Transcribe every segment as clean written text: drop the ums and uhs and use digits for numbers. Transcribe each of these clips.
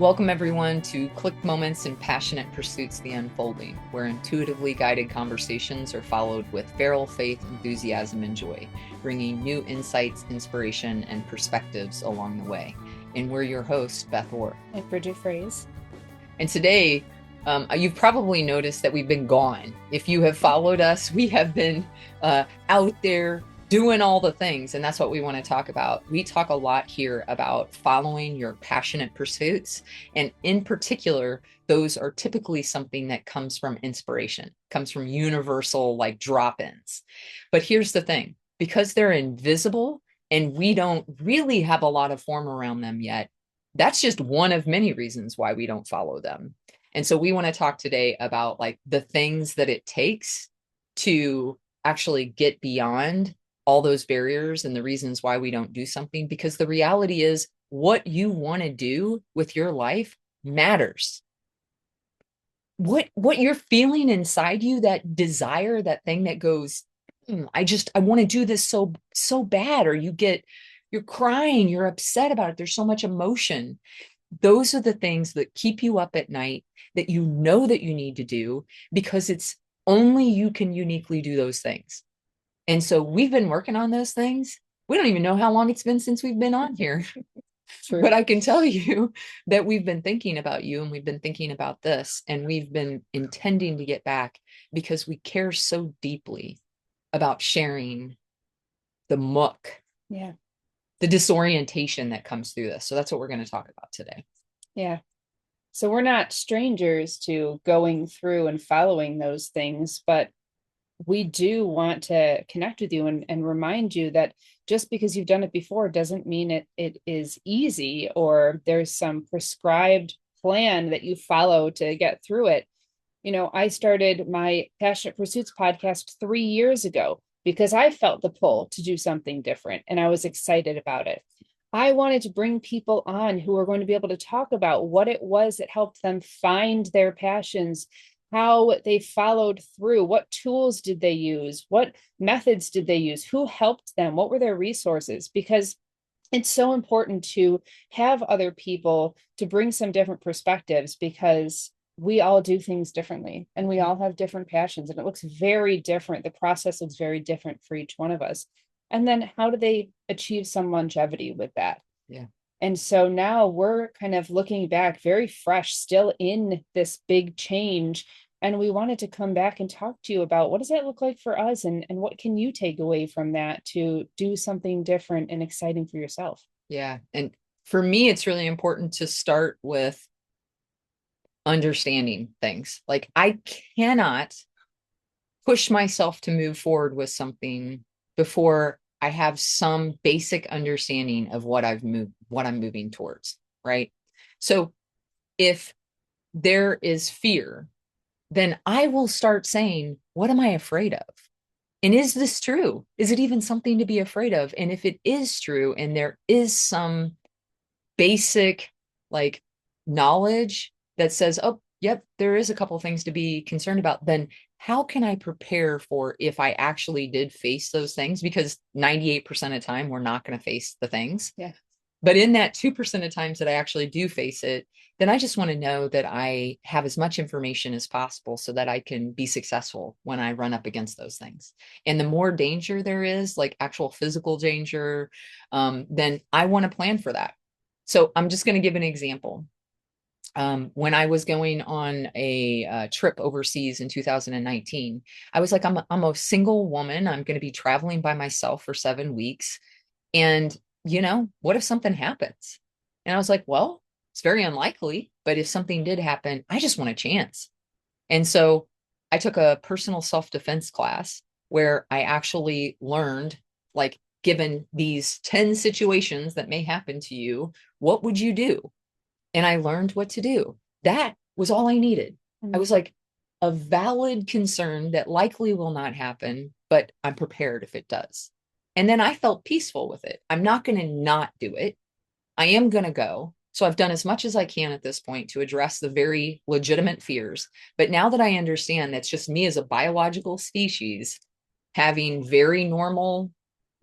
Welcome, everyone, to Click Moments and Passionate Pursuits The Unfolding, where intuitively guided conversations are followed with feral faith, enthusiasm, and joy, bringing new insights, inspiration, and perspectives along the way. And we're your hosts, Beth Orr. And Bridget Phrase. And today, you've probably noticed that we've been gone. If you have followed us, we have been out there doing all the things, and that's what we want to talk about. We talk a lot here about following your passionate pursuits, and in particular, those are typically something that comes from inspiration, comes from universal like drop-ins. But here's the thing, because they're invisible and we don't really have a lot of form around them yet, that's just one of many reasons why we don't follow them. And so we want to talk today about like the things that it takes to actually get beyond all those barriers and the reasons why we don't do something, because the reality is what you want to do with your life matters. What you're feeling inside you, that desire, that thing that goes, I want to do this so bad, or you're crying, you're upset about it, there's so much emotion. Those are the things that keep you up at night, that you know that you need to do, because it's only you can uniquely do those things. And so we've been working on those things. We don't even know how long it's been since we've been on here. True. But I can tell you that we've been thinking about you, and we've been thinking about this, and we've been intending to get back because we care so deeply about sharing the muck, the disorientation that comes through this. So that's what we're going to talk about today. Yeah. So we're not strangers to going through and following those things, but we do want to connect with you and remind you that just because you've done it before doesn't mean it is easy, or there's some prescribed plan that you follow to get through it. I started my Passionate Pursuits podcast 3 years ago because I felt the pull to do something different and I was excited about it. I wanted to bring people on who are going to be able to talk about what it was that helped them find their passions, how they followed through, what tools did they use, what methods did they use, who helped them, what were their resources, because it's so important to have other people to bring some different perspectives, because we all do things differently and we all have different passions and it looks very different. The process looks very different for each one of us. And then how do they achieve some longevity with that? Yeah. And so now we're kind of looking back very fresh, still in this big change. And we wanted to come back and talk to you about what does that look like for us, and what can you take away from that to do something different and exciting for yourself? Yeah. And for me, it's really important to start with understanding things. Like I cannot push myself to move forward with something before I have some basic understanding of what I'm moving towards, right? So if there is fear, then I will start saying, what am I afraid of? And is this true? Is it even something to be afraid of? And if it is true, and there is some basic like knowledge that says, oh, yep, there is a couple of things to be concerned about, then how can I prepare for if I actually did face those things? Because 98% of the time, we're not going to face the things. Yeah. But in that 2% of times that I actually do face it, then I just want to know that I have as much information as possible so that I can be successful when I run up against those things. And the more danger there is, like actual physical danger, then I want to plan for that. So I'm just going to give an example. When I was going on a trip overseas in 2019, I was like, I'm a single woman. I'm going to be traveling by myself for 7 weeks. And, what if something happens? And I was like, well, it's very unlikely, but if something did happen, I just want a chance. And so I took a personal self-defense class where I actually learned, like, given these 10 situations that may happen to you, what would you do? And I learned what to do. That was all I needed. I was like, a valid concern that likely will not happen, but I'm prepared if it does. And then I felt peaceful with it. I'm not going to not do it. I am going to go. So I've done as much as I can at this point to address the very legitimate fears. But now that I understand that's just me as a biological species having very normal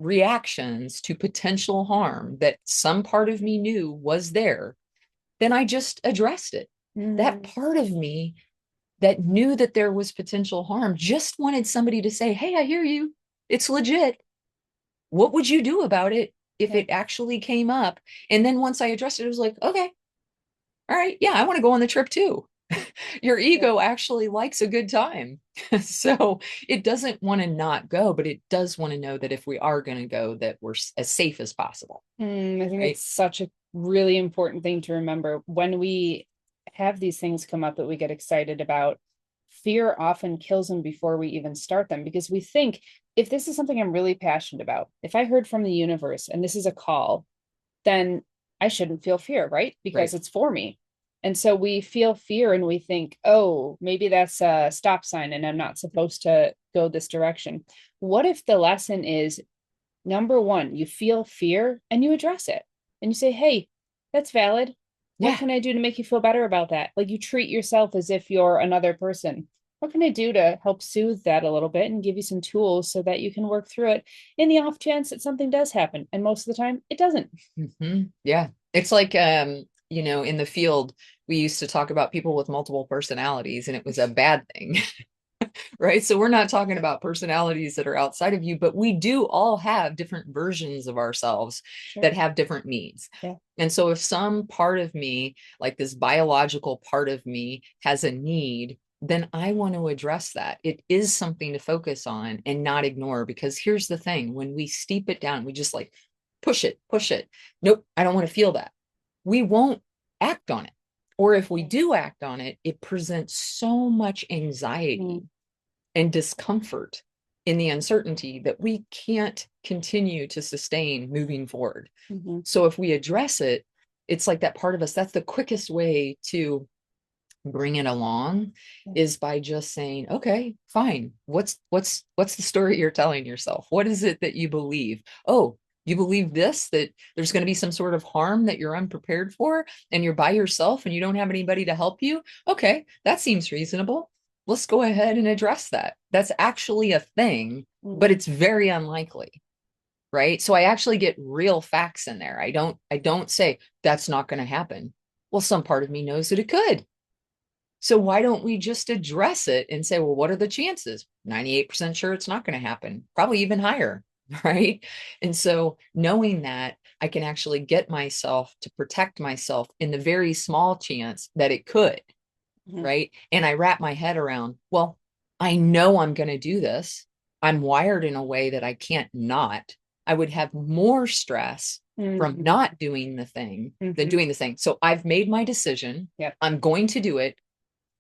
reactions to potential harm that some part of me knew was there, then I just addressed it. That Mm, part of me that knew that there was potential harm just wanted somebody to say, hey, I hear you. It's legit. What would you do about it if yeah. it actually came up? And then once I addressed it, it was like, okay, all right, yeah, I want to go on the trip too. Your Yeah. ego actually likes a good time. So it doesn't want to not go, but it does want to know that if we are going to go, that we're as safe as possible. I think Right. it's such a really important thing to remember when we have these things come up that we get excited about. Fear often kills them before we even start them because we think if this is something I'm really passionate about, if I heard from the universe and this is a call, then I shouldn't feel fear, right? Because Right. it's for me. And so we feel fear and we think, oh, maybe that's a stop sign and I'm not supposed to go this direction. What if the lesson is number one, you feel fear and you address it and you say, hey, that's valid. What Yeah. can I do to make you feel better about that? Like you treat yourself as if you're another person. What can I do to help soothe that a little bit and give you some tools so that you can work through it in the off chance that something does happen? And most of the time, it doesn't. Yeah. It's like, in the field, we used to talk about people with multiple personalities, and it was a bad thing. Right? So we're not talking about personalities that are outside of you, but we do all have different versions of ourselves Sure. that have different needs. Yeah. And so if some part of me, like this biological part of me, has a need, then I want to address that. It is something to focus on and not ignore, because here's the thing, when we steep it down, we just like push it, push it. Nope, I don't want to feel that. We won't act on it. Or if we Yeah. do act on it, it presents so much anxiety Mm, and discomfort in the uncertainty that we can't continue to sustain moving forward. mhm. So if we address it, it's like that part of us, that's the quickest way to bring it along, Yeah. is by just saying, okay, fine. What's the story you're telling yourself? What is it that you believe? Oh, you believe this, that there's going to be some sort of harm that you're unprepared for, and you're by yourself and you don't have anybody to help you. Okay, that seems reasonable. Let's go ahead and address that. That's actually a thing, but Mm, it's very unlikely. Right. So I actually get real facts in there. I don't say that's not going to happen. Well, some part of me knows that it could. So why don't we just address it and say, well, what are the chances? 98% sure it's not going to happen, probably even higher. Right. And so knowing that, I can actually get myself to protect myself in the very small chance that it could. mhm. Right. And I wrap my head around, well, I know I'm going to do this. I'm wired in a way that I can't not. I would have more stress from Mhm. not doing the thing than Mhm. doing the thing. So I've made my decision. Yep. I'm going to do it.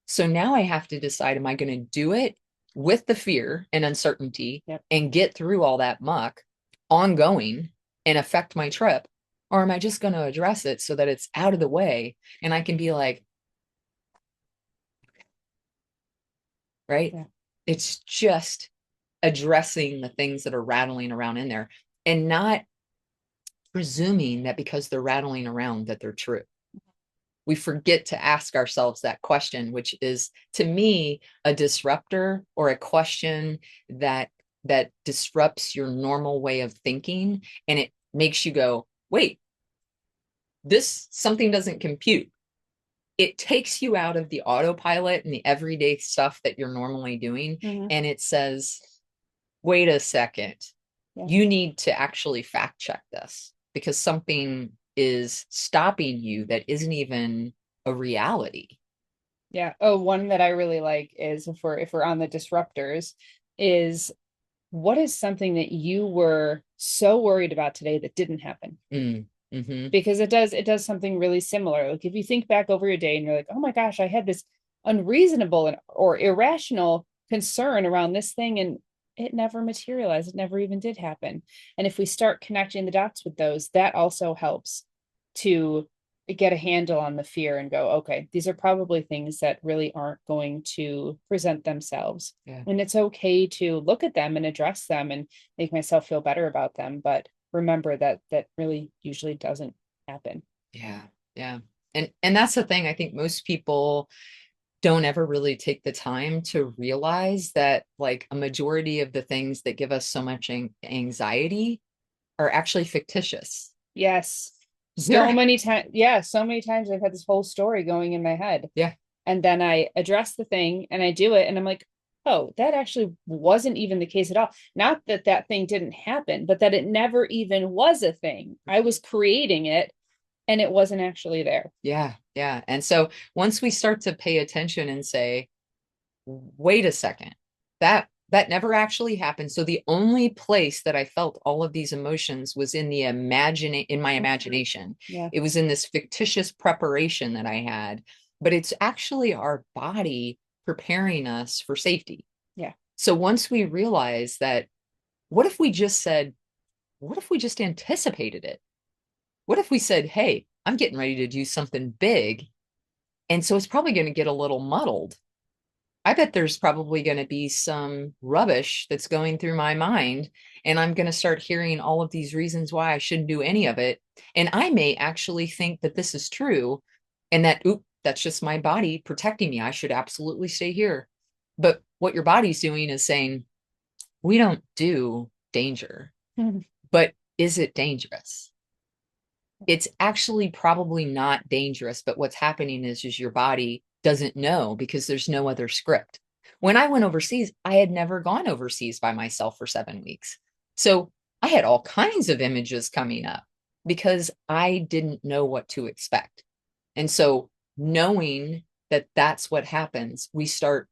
So now I have to decide, am I going to do it with the fear and uncertainty Yep. and get through all that muck ongoing and affect my trip? Or am I just going to address it so that it's out of the way and I can be like, right? Yeah. It's just addressing the things that are rattling around in there and not presuming that because they're rattling around that they're true. We forget to ask ourselves that question, which is to me a disruptor, or a question that disrupts your normal way of thinking, and it makes you go, wait, this something doesn't compute. It takes you out of the autopilot and the everyday stuff that you're normally doing, Mhm. and it says, wait a second, Yeah. you need to actually fact check this, because something is stopping you that isn't even a reality. Yeah. Oh, one that I really like is if we're on the disruptors, is what is something that you were so worried about today that didn't happen? Mm, hmm. Because it does something really similar. Like if you think back over your day and you're like, oh my gosh, I had this unreasonable or irrational concern around this thing and it never materialized. It never even did happen. And if we start connecting the dots with those, that also helps to get a handle on the fear and go, okay, these are probably things that really aren't going to present themselves. Yeah. And it's okay to look at them and address them and make myself feel better about them. But remember that that really usually doesn't happen. Yeah. Yeah. And that's the thing. I think most people don't ever really take the time to realize that, like, a majority of the things that give us so much anxiety are actually fictitious. Yes. So Zero. many times, yeah, so many times I've had this whole story going in my head. Yeah. And then I address the thing and I do it. And I'm like, oh, that actually wasn't even the case at all. Not that that thing didn't happen, but that it never even was a thing. I was creating it and it wasn't actually there. Yeah. Yeah. And so once we start to pay attention and say, wait a second, that never actually happened. So the only place that I felt all of these emotions was in my imagination. Yeah. It was in this fictitious preparation that I had, but it's actually our body preparing us for safety. Yeah. So once we realize that, what if we just said, what if we just anticipated it? What if we said, hey, I'm getting ready to do something big. And so it's probably going to get a little muddled. I bet there's probably going to be some rubbish that's going through my mind, and I'm going to start hearing all of these reasons why I shouldn't do any of it. And I may actually think that this is true and that, oop, that's just my body protecting me. I should absolutely stay here. But what your body's doing is saying, we don't do danger, but is it dangerous? It's actually probably not dangerous, but what's happening is your body doesn't know because there's no other script. When I went overseas, I had never gone overseas by myself for 7 weeks. So I had all kinds of images coming up because I didn't know what to expect. And so knowing that that's what happens, we start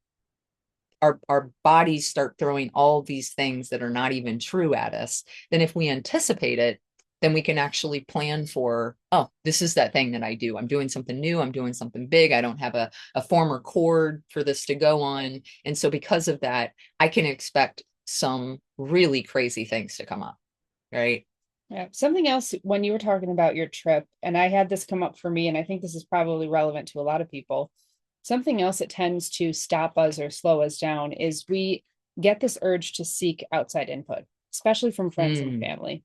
our bodies start throwing all these things that are not even true at us. Then if we anticipate it, then we can actually plan for, oh, this is that thing that I do. I'm doing something new. I'm doing something big. I don't have a former chord for this to go on. And so because of that, I can expect some really crazy things to come up. Right. Yeah. Something else when you were talking about your trip, and I had this come up for me, and I think this is probably relevant to a lot of people. Something else that tends to stop us or slow us down is we get this urge to seek outside input, especially from friends and Mm. family.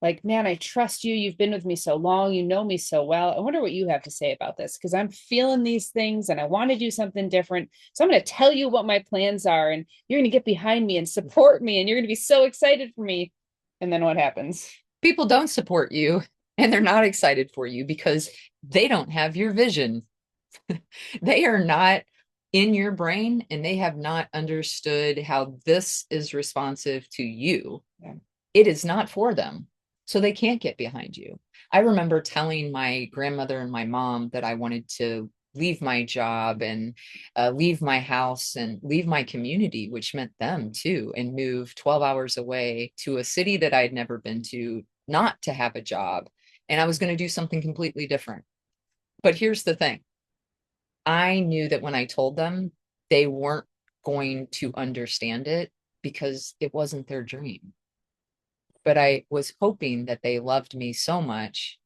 Like, man, I trust you. You've been with me so long. You know me so well. I wonder what you have to say about this because I'm feeling these things and I want to do something different. So I'm going to tell you what my plans are, and you're going to get behind me and support me, and you're going to be so excited for me. And then what happens? People don't support you and they're not excited for you because they don't have your vision. They are not in your brain and they have not understood how this is responsive to you. Yeah. It is not for them. So they can't get behind you. I remember telling my grandmother and my mom that I wanted to leave my job and leave my house and leave my community, which meant them too, and move 12 hours away to a city that I'd never been to, not to have a job. And I was going to do something completely different. But here's the thing, I knew that when I told them, they weren't going to understand it because it wasn't their dream. But I was hoping that they loved me so much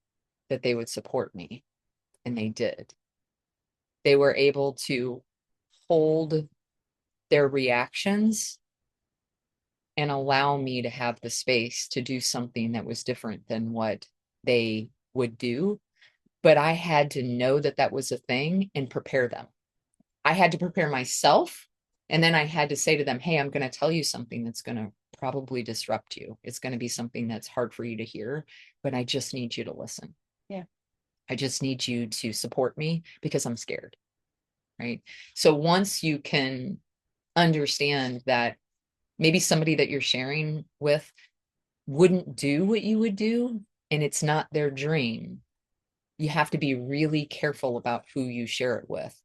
that they would support me, and they did. They were able to hold their reactions and allow me to have the space to do something that was different than what they would do. But I had to know that that was a thing and prepare them. I had to prepare myself. And then I had to say to them, hey, I'm going to tell you something that's going to probably disrupt you. It's going to be something that's hard for you to hear, but I just need you to listen. Yeah. I just need you to support me because I'm scared. Right. So once you can understand that maybe somebody that you're sharing with wouldn't do what you would do and it's not their dream, you have to be really careful about who you share it with.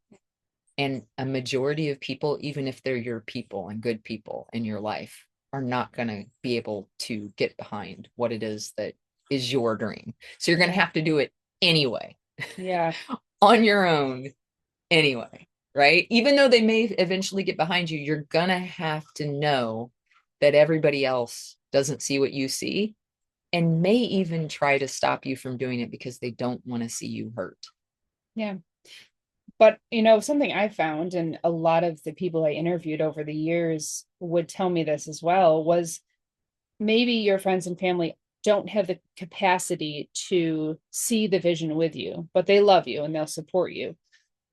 And a majority of people, even if they're your people and good people in your life, are not going to be able to get behind what it is that is your dream. So you're going to Yeah. have to do it anyway, Yeah. on your own anyway, right? Even though they may eventually get behind you, you're going to have to know that everybody else doesn't see what you see and may even try to stop you from doing it because they don't want to see you hurt. Yeah. But, you know, something I found, and a lot of the people I interviewed over the years would tell me this as well, was maybe your friends and family don't have the capacity to see the vision with you, but they love you and they'll support you.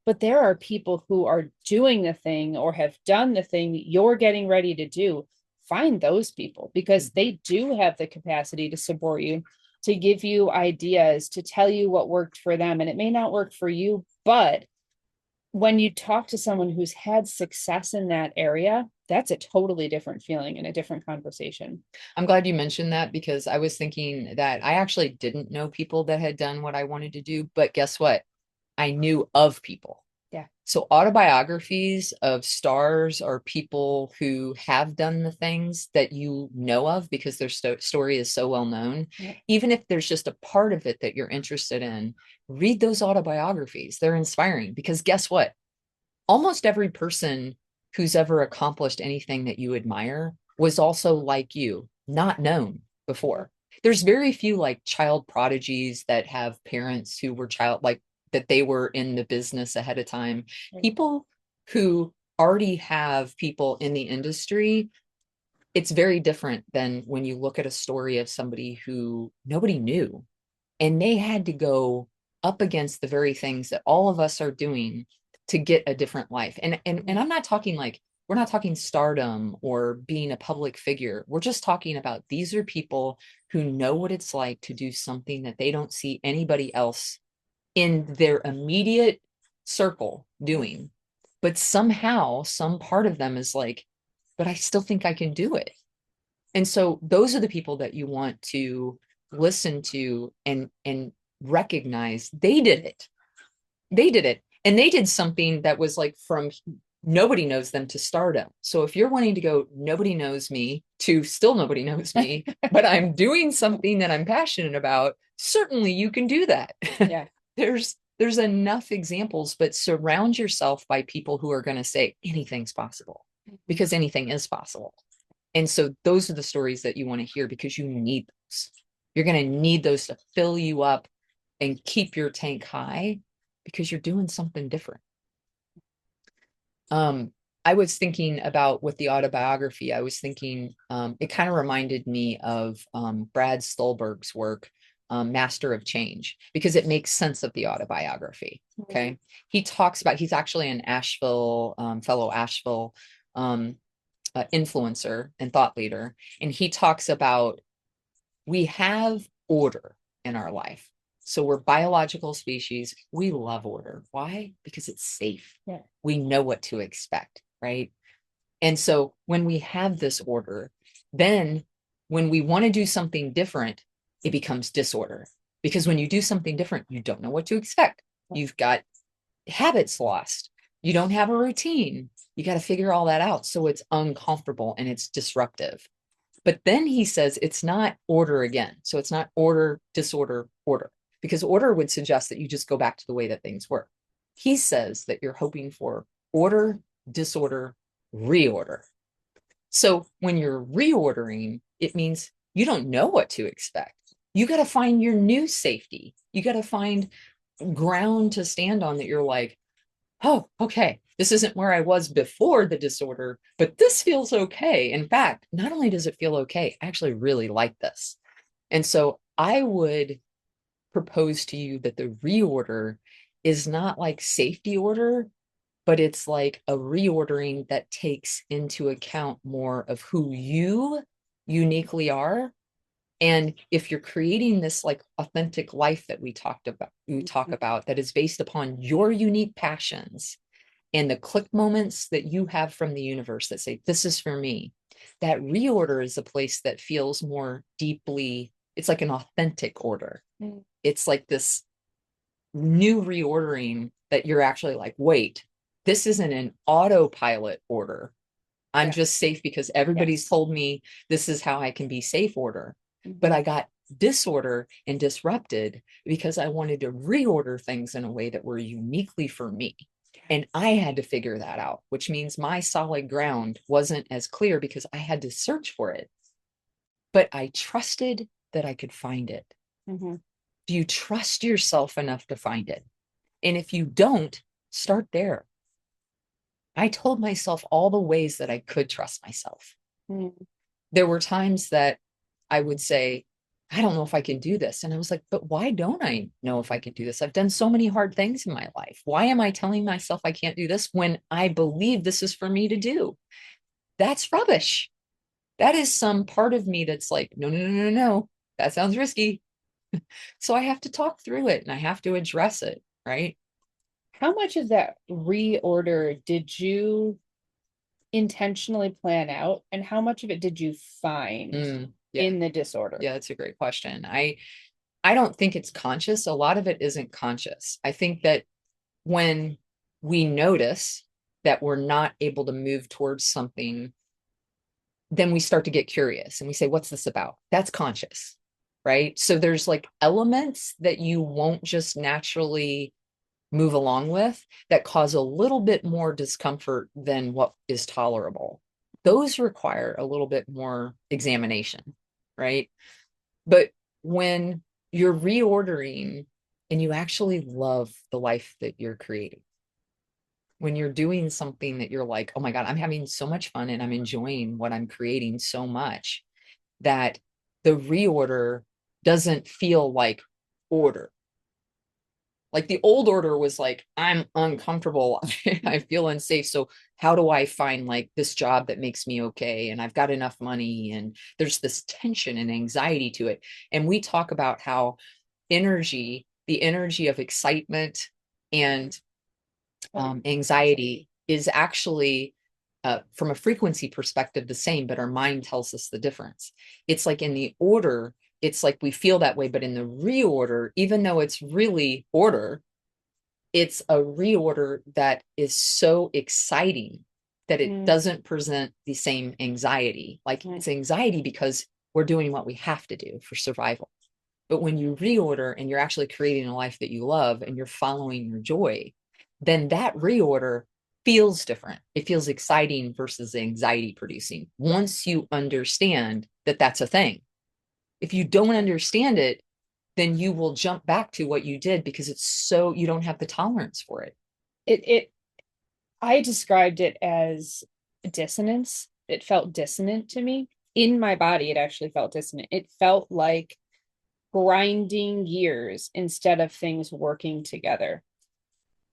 But there are people who are doing the thing or have done the thing you're getting ready to do. Find those people because they do have the capacity to support you. to give you ideas, to tell you what worked for them. And it may not work for you, but when you talk to someone who's had success in that area, that's a totally different feeling and a different conversation. I'm glad you mentioned that because I was thinking that I actually didn't know people that had done what I wanted to do, but guess what? I knew of people. Yeah. So autobiographies of stars or people who have done the things that you know of because their story is so well known, Yeah. even if there's just a part of it that you're interested in, read those autobiographies. They're inspiring because guess what? Almost every person who's ever accomplished anything that you admire was also like you, not known before. There's very few like child prodigies that have parents who were child like that they were in the business ahead of time. People who already have people in the industry, it's very different than when you look at a story of somebody who nobody knew and they had to go up against the very things that all of us are doing to get a different life. And I'm not talking like we're not talking stardom or being a public figure. We're just talking about these are people who know what it's like to do something that they don't see anybody else in their immediate circle doing. But somehow some part of them is like, but I still think I can do it. And so those are the people that you want to listen to and recognize they did it. They did it. And they did something that was like from nobody knows them to stardom. So if you're wanting to go, nobody knows me to still nobody knows me, but I'm doing something that I'm passionate about, certainly you can do that. Yeah. There's enough examples, but surround yourself by people who are going to say anything's possible because anything is possible. And so those are the stories that you want to hear because you need those. You're going to need those to fill you up and keep your tank high because you're doing something different. I was thinking about with the autobiography, I was thinking it kind of reminded me of Brad Stulberg's work, Master of Change, because it makes sense of the autobiography. Okay. He talks about, he's actually an Asheville, fellow Asheville influencer and thought leader. And he talks about we have order in our life. So we're biological species. We love order. Why? Because it's safe. Yeah. We know what to expect, right? And so when we have this order, then when we want to do something different, it becomes disorder. Because when you do something different, you don't know what to expect. You've got habits lost. You don't have a routine. You got to figure all that out. So it's uncomfortable and it's disruptive. But then he says it's not order again. So it's not order, disorder, order, because order would suggest that you just go back to the way that things were. He says that you're hoping for order, disorder, reorder. So when you're reordering, it means you don't know what to expect. You got to find your new safety. You got to find ground to stand on that you're like, oh, okay, this isn't where I was before the disorder, but this feels okay. In fact, not only does it feel okay, I actually really like this. And so I would propose to you that the reorder is not like safety order, but it's like a reordering that takes into account more of who you uniquely are. And if you're creating this like authentic life that we talk about that is based upon your unique passions and the click moments that you have from the universe that say, this is for me, that reorder is a place that feels more deeply, it's like an authentic order. It's like this new reordering that you're actually like, wait, this isn't an autopilot order. I'm just safe because everybody's told me this is how I can be safe order. But I got disorder and disrupted because I wanted to reorder things in a way that were uniquely for me. And I had to figure that out, which means my solid ground wasn't as clear because I had to search for it. But I trusted that I could find it. Do you trust yourself enough to find it? And if you don't, start there. I told myself all the ways that I could trust myself. There were times that I would say, I don't know if I can do this. And I was like, but why don't I know if I can do this? I've done so many hard things in my life. Why am I telling myself I can't do this when I believe this is for me to do? That's rubbish. That is some part of me that's like, no, no, no, no, no. That sounds risky. So I have to talk through it and I have to address it, right? How much of that reorder did you intentionally plan out, and how much of it did you find Yeah, in the disorder? yeah, that's a great question. I don't think it's conscious. A lot of it isn't conscious. I think that when we notice that we're not able to move towards something, then we start to get curious and we say, what's this about? That's conscious, right? So there's like elements that you won't just naturally move along with that cause a little bit more discomfort than what is tolerable. Those require a little bit more examination, right? But when you're reordering and you actually love the life that you're creating, when you're doing something that you're like, oh my God, I'm having so much fun and I'm enjoying what I'm creating so much that the reorder doesn't feel like order. Like the old order was like, I'm uncomfortable. I feel unsafe. So how do I find like this job that makes me okay? And I've got enough money. And there's this tension and anxiety to it. And we talk about how energy, the energy of excitement and anxiety is actually from a frequency perspective the same, but our mind tells us the difference. It's like in the order, it's like we feel that way, but in the reorder, even though it's really order, it's a reorder that is so exciting that it Mm, doesn't present the same anxiety. Like mm. it's anxiety because we're doing what we have to do for survival. But when you reorder and you're actually creating a life that you love and you're following your joy, then that reorder feels different. It feels exciting versus anxiety producing once you understand that that's a thing. If you don't understand it, then you will jump back to what you did because it's so you don't have the tolerance for it. It I described it as dissonance. It felt dissonant to me. In my body, it actually felt dissonant. It felt like grinding gears instead of things working together.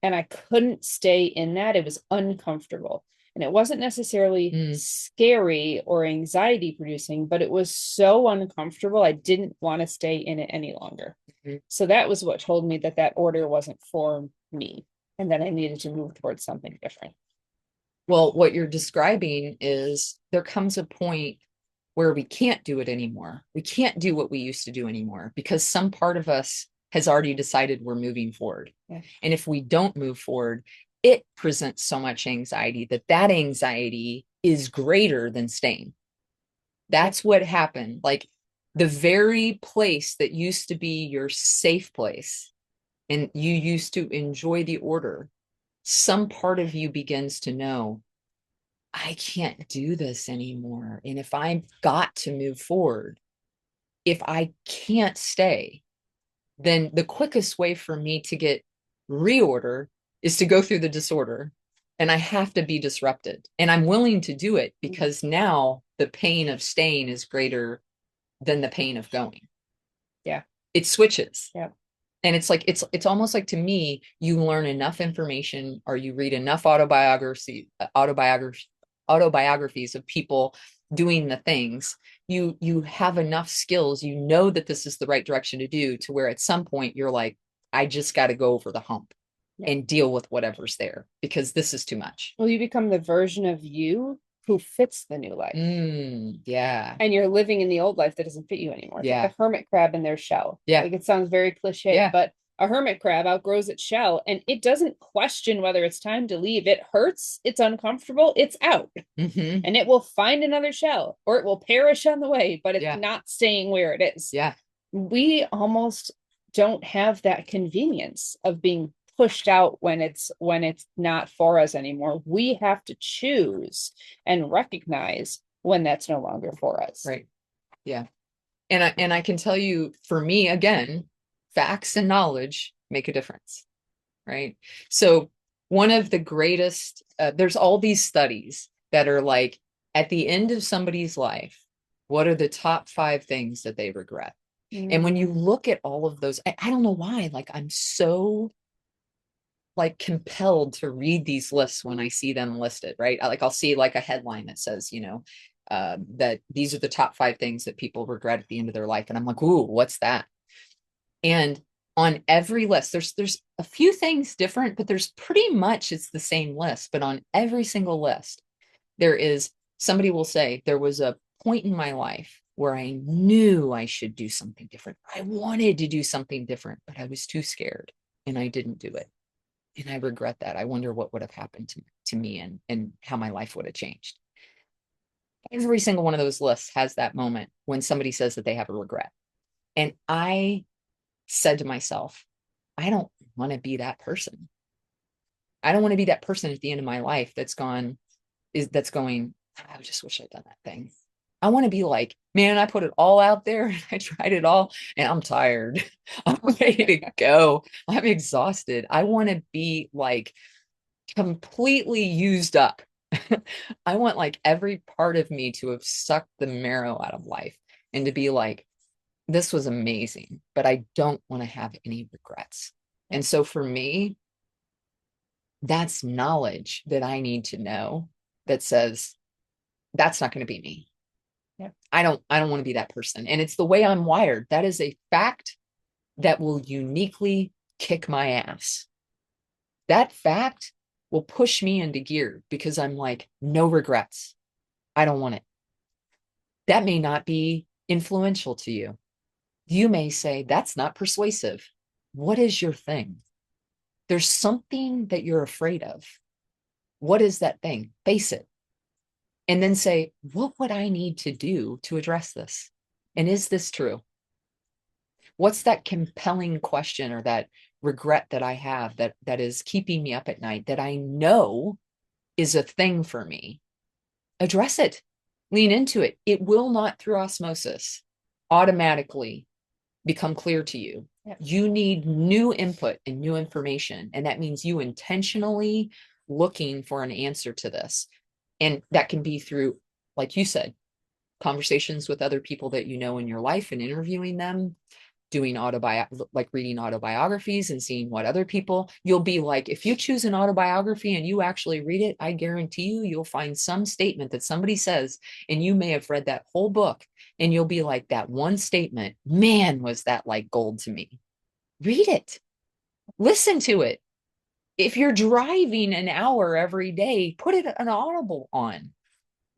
And I couldn't stay in that. It was uncomfortable. And it wasn't necessarily Mm, scary or anxiety producing, but it was so uncomfortable. I didn't want to stay in it any longer. mhm. So that was what told me that that order wasn't for me and that I needed to move towards something different. Well, what you're describing is there comes a point where we can't do it anymore. We can't do what we used to do anymore because some part of us has already decided we're moving forward. Yeah. And if we don't move forward, it presents so much anxiety that that anxiety is greater than staying. Yeah. That's what happened. Like the very place that used to be your safe place and you used to enjoy the order, some part of you begins to know I can't do this anymore. And if I've got to move forward, if I can't stay, then the quickest way for me to get reorder is to go through the disorder. And I have to be disrupted. And I'm willing to do it because now the pain of staying is greater than the pain of going. Yeah. It switches. Yeah. And it's like it's almost like to me, you learn enough information or you read enough autobiographies of people doing the things. You have enough skills, you know that this is the right direction to do to where at some point you're like, I just got to go over the hump Yeah. and deal with whatever's there because this is too much. Well, you become the version of you who fits the new life. Yeah. And you're living in the old life that doesn't fit you anymore. It's like Yeah. the hermit crab in their shell. Yeah. Like it sounds very cliche, Yeah. but a hermit crab outgrows its shell and it doesn't question whether it's time to leave. It hurts, it's uncomfortable, it's out. Mm-hmm. And it will find another shell or it will perish on the way, but it's Yeah. not staying where it is. Yeah. We almost don't have that convenience of being pushed out when it's not for us anymore. We have to choose and recognize when that's no longer for us. Right. Yeah. And I can tell you for me again, facts and knowledge make a difference, right? So one of the greatest there's all these studies that are like at the end of somebody's life, what are the top 5 things that they regret? And when you look at all of those, I don't know why, like I'm so like compelled to read these lists when I see them listed, right? Like I'll see like a headline that says, that these are the top 5 things that people regret at the end of their life. And I'm like, ooh, what's that? And on every list, there's a few things different, but there's pretty much it's the same list. But on every single list, there is somebody will say, there was a point in my life where I knew I should do something different. I wanted to do something different, but I was too scared and I didn't do it. And I regret that. I wonder what would have happened to me and how my life would have changed. Every single one of those lists has that moment when somebody says that they have a regret. And I said to myself, I don't want to be that person. I don't want to be that person at the end of my life that's going, I just wish I'd done that thing. I want to be like, man, I put it all out there and I tried it all and I'm tired. I'm ready to go. I'm exhausted. I want to be like completely used up. I want like every part of me to have sucked the marrow out of life and to be like, this was amazing, but I don't want to have any regrets. And so for me, that's knowledge that I need to know that says that's not going to be me. Yeah. I don't want to be that person. And it's the way I'm wired. That is a fact that will uniquely kick my ass. That fact will push me into gear because I'm like, no regrets. I don't want it. That may not be influential to you. You may say, that's not persuasive. What is your thing? There's something that you're afraid of. What is that thing? Face it. And then say, what would I need to do to address this? And is this true? What's that compelling question or that regret that I have that is keeping me up at night that I know is a thing for me? Address it. Lean into it. It will not, through osmosis, automatically become clear to you. Yep. You need new input and new information. And that means you intentionally looking for an answer to this. And that can be through, like you said, conversations with other people that you know in your life and interviewing them, doing like reading autobiographies and seeing what other people, you'll be like, if you choose an autobiography and you actually read it, I guarantee you'll find some statement that somebody says, and you may have read that whole book and you'll be like, that one statement, man, was that like gold to me. Read it, listen to it. If you're driving an hour every day, put it an audible on.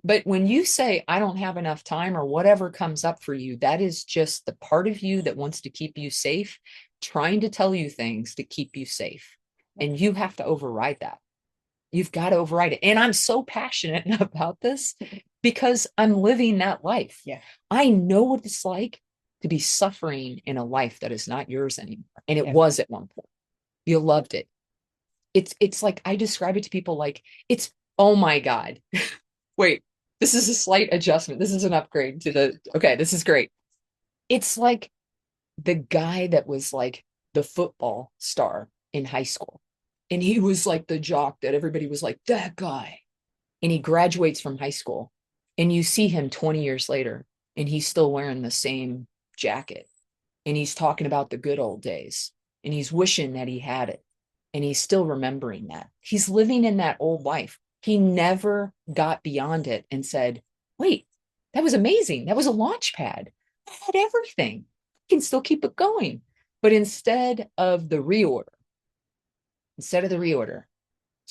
But when you say, I don't have enough time or whatever comes up for you, that is just the part of you that wants to keep you safe, trying to tell you things to keep you safe. And you have to override that. You've got to override it. And I'm so passionate about this because I'm living that life. Yeah. I know what it's like to be suffering in a life that is not yours anymore. And it Yeah. was at one point. You loved it. It's like I describe it to people like it's, oh my God. Wait, this is a slight adjustment. This is an upgrade to okay, this is great. It's like the guy that was like the football star in high school. And he was like the jock that everybody was like, that guy. And he graduates from high school and you see him 20 years later and he's still wearing the same jacket and he's talking about the good old days and he's wishing that he had it and he's still remembering that. He's living in that old life. He never got beyond it and said, wait, that was amazing. That was a launch pad. I had everything. I can still keep it going. But instead of the reorder, he's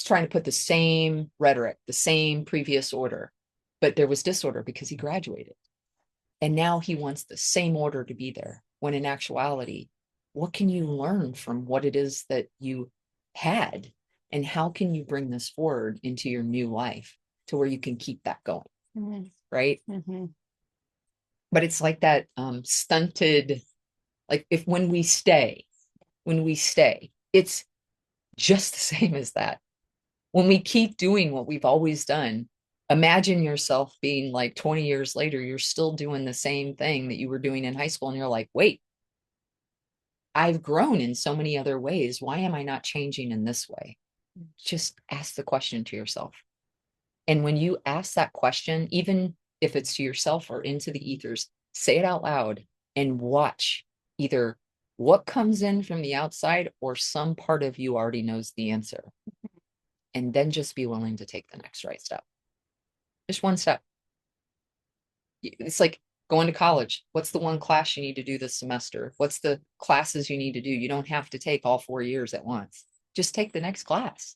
trying to put the same rhetoric, the same previous order. But there was disorder because he graduated. And now he wants the same order to be there. When in actuality, what can you learn from what it is that you had? And how can you bring this forward into your new life to where you can keep that going? Mm-hmm. Right. Mm-hmm. But it's like that stunted, like when we stay, it's just the same as that. When we keep doing what we've always done, imagine yourself being like 20 years later, you're still doing the same thing that you were doing in high school. And you're like, wait, I've grown in so many other ways. Why am I not changing in this way? Just ask the question to yourself. And when you ask that question, even if it's to yourself or into the ethers, say it out loud and watch either what comes in from the outside or some part of you already knows the answer. And then just be willing to take the next right step. Just one step. It's like Going to college, what's the one class you need to do this semester? What's the classes you need to do? You don't have to take all 4 years at once. Just take the next class.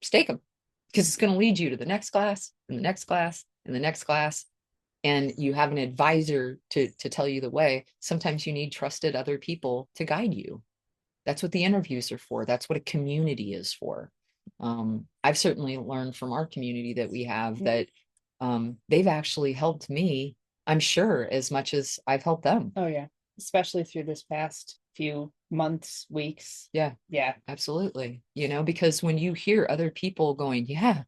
Just take them, because it's going to lead you to the next class and the next class and the next class. And you have an advisor to tell you the way. Sometimes you need trusted other people to guide you. That's what the interviews are for. That's what a community is for. I've certainly learned from our community that we have that they've actually helped me, I'm sure, as much as I've helped them. Oh yeah, especially through this past few months, weeks. Yeah, Yeah. absolutely. Because when you hear other people going, yeah,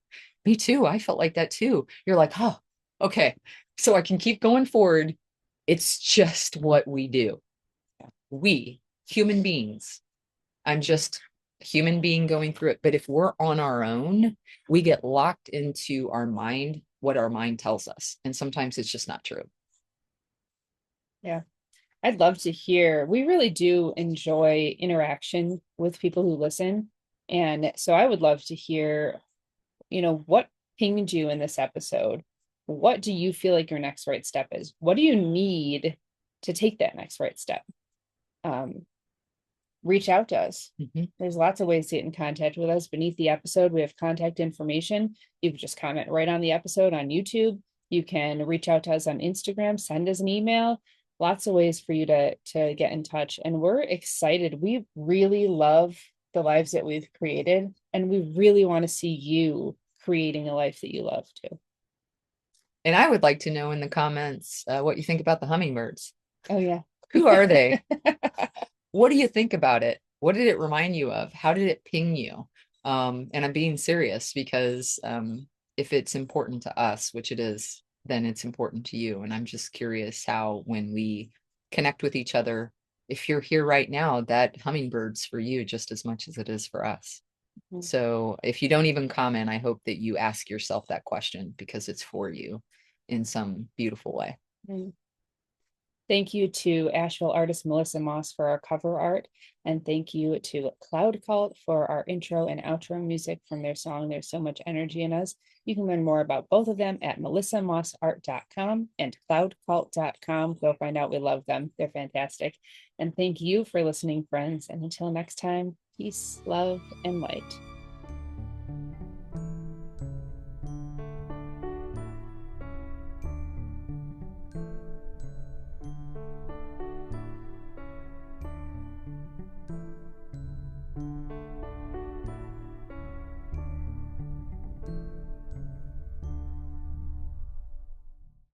me too, I felt like that too, you're like, oh, okay, so I can keep going forward. It's just what we do. We, human beings, I'm just a human being going through it. But if we're on our own, we get locked into our mind, what our mind tells us. And sometimes it's just not true. Yeah. I'd love to hear. We really do enjoy interaction with people who listen. And so I would love to hear, what pinged you in this episode? What do you feel like your next right step is? What do you need to take that next right step? Reach out to us. There's lots of ways to get in contact with us. Beneath the episode, we have contact information. You can just comment right on the episode on YouTube. You can reach out to us on Instagram, send us an email. Lots of ways for you to get in touch. And we're excited. We really love the lives that we've created, and we really want to see you creating a life that you love too. And I would like to know in the comments what you think about the hummingbirds. Oh yeah. Who are they? What do you think about it? What did it remind you of? How did it ping you? And I'm being serious because if it's important to us, which it is, then it's important to you. And I'm just curious how, when we connect with each other, if you're here right now, that hummingbird's for you just as much as it is for us. So if you don't even comment, I hope that you ask yourself that question, because it's for you in some beautiful way. Thank you to Asheville artist Melissa Moss for our cover art. And thank you to Cloud Cult for our intro and outro music from their song, There's So Much Energy in Us. You can learn more about both of them at melissamossart.com and cloudcult.com. Go find out. We love them. They're fantastic. And thank you for listening, friends. And until next time, peace, love, and light.